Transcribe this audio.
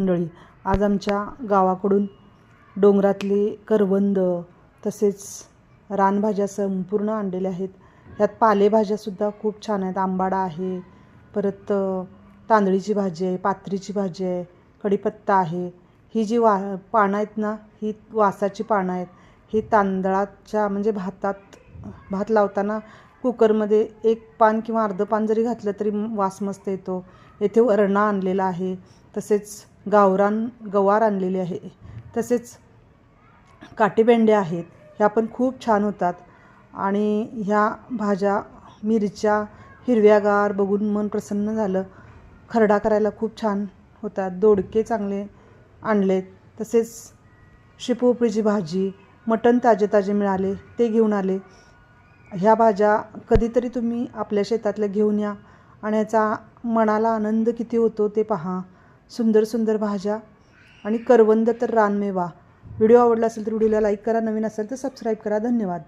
मंडळी, आज आमच्या गावाकडून डोंगरातले करवंद तसेच रानभाज्या संपूर्ण आणलेले आहेत. ह्यात पालेभाज्यासुद्धा खूप छान आहेत. आंबाडा आहे, परत तांदळीची भाजी आहे, पात्रीची भाजी आहे, कढीपत्ता आहे. ही जी पानं आहेत ना, ही वासाची पानं आहेत. ही तांदळाच्या म्हणजे भात लावताना कुकरमध्ये एक पान किंवा अर्धं पान जरी घातलं तरी वास मस्त येतो. येथे वरणा आणलेला आहे, तसेच गवार आणलेले आहे, तसेच काटेबेंड्या आहेत. ह्या पण खूप छान होतात. आणि ह्या भाज्या मिरच्या हिरव्यागार बघून मन प्रसन्न झालं. खरडा करायला खूप छान होतात. दोडके चांगले आणलेत. तसेच शेपूपोळीची भाजी, मटण ताजे ताजे मिळाले ते घेऊन आले. ह्या भाज्या कधीतरी तुम्ही आपल्या शेतातल्या घेऊन या आणि याचा मनाला आनंद किती होतो ते पहा. सुंदर सुंदर भाज्या आणि करवंद तर रानमेवा. व्हिडिओ आवडला असेल तर व्हिडिओला लाईक करा, नवीन असेल तर सबस्क्राईब करा. धन्यवाद.